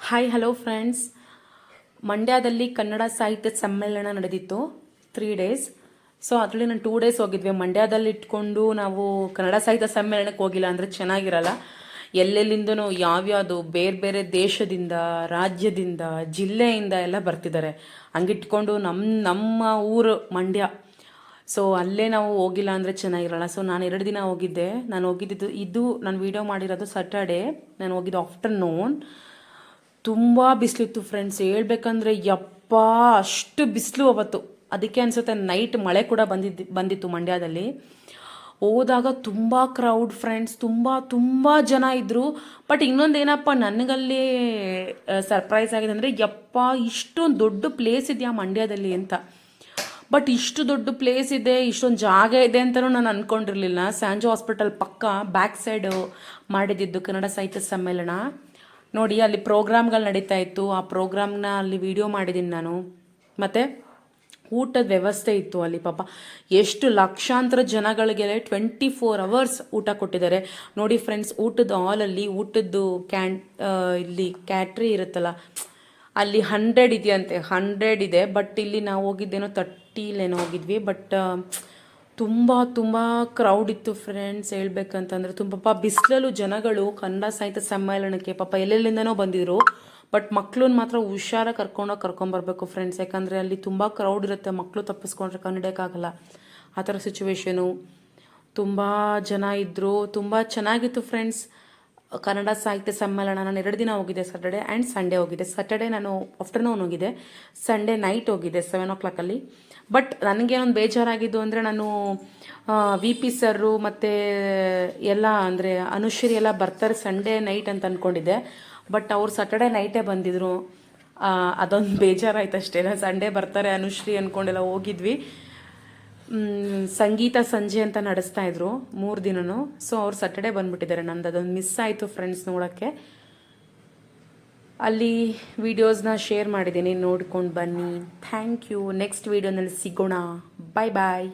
Hi hello friends. ಮಂಡ್ಯದಲ್ಲಿ ಕನ್ನಡ ಸಾಹಿತ್ಯ ಸಮ್ಮೇಳನ ನಡೆದಿತ್ತು 3 ಡೇಸ್. ಸೊ ಅದರಲ್ಲಿ ನಾನು 2 ಡೇಸ್ ಹೋಗಿದ್ವಿ. ಮಂಡ್ಯದಲ್ಲಿ ಇಟ್ಕೊಂಡು ನಾವು ಕನ್ನಡ ಸಾಹಿತ್ಯ ಸಮ್ಮೇಳನಕ್ಕೆ ಹೋಗಿಲ್ಲ ಅಂದರೆ ಚೆನ್ನಾಗಿರಲ್ಲ. ಎಲ್ಲೆಲ್ಲಿಂದನೂ ಯಾವ್ಯಾವುದು ಬೇರೆ ಬೇರೆ ದೇಶದಿಂದ, ರಾಜ್ಯದಿಂದ, ಜಿಲ್ಲೆಯಿಂದ ಎಲ್ಲ ಬರ್ತಿದ್ದಾರೆ. ಹಂಗಿಟ್ಕೊಂಡು ನಮ್ಮ ಊರು ಮಂಡ್ಯ. ಸೊ ಅಲ್ಲೇ ನಾವು ಹೋಗಿಲ್ಲ ಅಂದರೆ ಚೆನ್ನಾಗಿರಲ್ಲ. ಸೊ ನಾನು 2 ದಿನ ಹೋಗಿದ್ದೆ. ನಾನು ಹೋಗಿದ್ದು ನಾನು ವಿಡಿಯೋ ಮಾಡಿರೋದು ಸ್ಯಾಟರ್ಡೇ. ನಾನು ಹೋಗಿದ್ದು ಆಫ್ಟರ್ನೂನ್. ತುಂಬ ಬಿಸಿಲಿತ್ತು ಫ್ರೆಂಡ್ಸ್. ಹೇಳ್ಬೇಕಂದ್ರೆ ಯಪ್ಪ ಅಷ್ಟು ಬಿಸಿಲು ಅವತ್ತು. ಅದಕ್ಕೆ ಅನಿಸುತ್ತೆ ನೈಟ್ ಮಳೆ ಕೂಡ ಬಂದಿತ್ತು ಮಂಡ್ಯದಲ್ಲಿ. ಹೋದಾಗ ತುಂಬ ಕ್ರೌಡ್ ಫ್ರೆಂಡ್ಸ್, ತುಂಬ ತುಂಬ ಜನ ಇದ್ದರು. ಬಟ್ ಇನ್ನೊಂದೇನಪ್ಪ ನನಗಲ್ಲಿ ಸರ್ಪ್ರೈಸ್ ಆಗಿದೆ ಅಂದರೆ, ಯಪ್ಪ ಇಷ್ಟೊಂದು ದೊಡ್ಡ ಪ್ಲೇಸ್ ಇದೆಯಾ ಮಂಡ್ಯದಲ್ಲಿ ಅಂತ. ಬಟ್ ಇಷ್ಟು ದೊಡ್ಡ ಪ್ಲೇಸ್ ಇದೆ, ಇಷ್ಟೊಂದು ಜಾಗ ಇದೆ ಅಂತಲೂ ನಾನು ಅಂದ್ಕೊಂಡಿರಲಿಲ್ಲ. ಸ್ಯಾಂಜೋ ಹಾಸ್ಪಿಟಲ್ ಪಕ್ಕ ಬ್ಯಾಕ್ ಸೈಡು ಮಾಡಿದ್ದು ಕನ್ನಡ ಸಾಹಿತ್ಯ ಸಮ್ಮೇಳನ. ನೋಡಿ ಅಲ್ಲಿ ಪ್ರೋಗ್ರಾಮ್ಗಳು ನಡೀತಾ ಇತ್ತು. ಆ ಪ್ರೋಗ್ರಾಮ್ನ ಅಲ್ಲಿ ವಿಡಿಯೋ ಮಾಡಿದ್ದೀನಿ ನಾನು. ಮತ್ತು ಊಟದ ವ್ಯವಸ್ಥೆ ಇತ್ತು ಅಲ್ಲಿ. ಪಾಪ ಎಷ್ಟು ಲಕ್ಷಾಂತರ ಜನಗಳಿಗೆ 24 hours ಊಟ ಕೊಟ್ಟಿದ್ದಾರೆ ನೋಡಿ ಫ್ರೆಂಡ್ಸ್. ಊಟದ ಹಾಲಲ್ಲಿ ಊಟದ್ದು ಇಲ್ಲಿ ಕ್ಯಾಟ್ರಿ ಇರುತ್ತಲ್ಲ, ಅಲ್ಲಿ 100 ಇದೆಯಂತೆ. 100 ಇದೆ. ಬಟ್ ಇಲ್ಲಿ ನಾವು ಹೋಗಿದ್ದೇನೋ 30 ಹೋಗಿದ್ವಿ. ಬಟ್ ತುಂಬ ತುಂಬ ಕ್ರೌಡ್ ಇತ್ತು ಫ್ರೆಂಡ್ಸ್. ಹೇಳ್ಬೇಕಂತಂದರೆ ತುಂಬ ಬಿಸಿಲಲ್ಲೂ ಜನಗಳು ಕನ್ನಡ ಸಾಹಿತ್ಯ ಸಮ್ಮೇಳನಕ್ಕೆ ಪಾಪ ಎಲ್ಲೆಲ್ಲಿಂದನೋ ಬಂದಿದ್ರು. ಬಟ್ ಮಕ್ಳನ್ನ ಮಾತ್ರ ಹುಷಾರಾಗಿ ಕರ್ಕೊಂಬರ್ಬೇಕು ಫ್ರೆಂಡ್ಸ್. ಯಾಕಂದರೆ ಅಲ್ಲಿ ತುಂಬ ಕ್ರೌಡ್ ಇರುತ್ತೆ. ಮಕ್ಕಳು ತಪ್ಪಿಸ್ಕೊಂಡ್ರೆ ಕನ್ನಡಕ್ಕಾಗಲ್ಲ. ಆ ಥರ ಸಿಚುವೇಶನು. ತುಂಬ ಜನ ಇದ್ದರು. ತುಂಬ ಚೆನ್ನಾಗಿತ್ತು ಫ್ರೆಂಡ್ಸ್ ಕನ್ನಡ ಸಾಹಿತ್ಯ ಸಮ್ಮೇಳನ. ನಾನು 2 ದಿನ ಹೋಗಿದ್ದೆ, ಸ್ಯಾಟರ್ಡೆ ಆ್ಯಂಡ್ ಸಂಡೇ ಹೋಗಿದ್ದೆ. ಸ್ಯಾಟರ್ಡೆ ನಾನು ಆಫ್ಟರ್ನೂನ್ ಹೋಗಿದ್ದೆ, ಸಂಡೇ ನೈಟ್ ಹೋಗಿದ್ದೆ 7 o'clock. ಬಟ್ ನನಗೇನೊಂದು ಬೇಜಾರಾಗಿದ್ದು ಅಂದರೆ, ನಾನು VP ಸರ್ರು ಮತ್ತು ಎಲ್ಲ ಅಂದರೆ ಅನುಶ್ರೀ ಎಲ್ಲ ಬರ್ತಾರೆ ಸಂಡೇ ನೈಟ್ ಅಂತ ಅಂದ್ಕೊಂಡಿದ್ದೆ. ಬಟ್ ಅವ್ರು ಸ್ಯಾಟರ್ಡೆ ನೈಟೇ ಬಂದಿದ್ರು. ಅದೊಂದು ಬೇಜಾರಾಯ್ತು ಅಷ್ಟೇ. ಸಂಡೇ ಬರ್ತಾರೆ ಅನುಶ್ರೀ ಅಂದ್ಕೊಂಡೆಲ್ಲ ಹೋಗಿದ್ವಿ. ಸಂಗೀತ ಸಂಜೆ ಅಂತ ನಡೆಸ್ತಾಯಿದ್ರು 3 ದಿನನೂ. ಸೊ ಅವ್ರು ಸ್ಯಾಟರ್ಡೆ ಬಂದುಬಿಟ್ಟಿದ್ದಾರೆ. ನಂದು ಅದೊಂದು ಮಿಸ್ ಆಯಿತು ಫ್ರೆಂಡ್ಸ್ ನೋಡೋಕ್ಕೆ. ಅಲ್ಲಿ ವೀಡಿಯೋಸ್ನ ಶೇರ್ ಮಾಡಿದ್ದೀನಿ, ನೋಡ್ಕೊಂಡು ಬನ್ನಿ. Thank you. ನೆಕ್ಸ್ಟ್ ವೀಡಿಯೋನಲ್ಲಿ ಸಿಗೋಣ. ಬಾಯ್ ಬಾಯ್.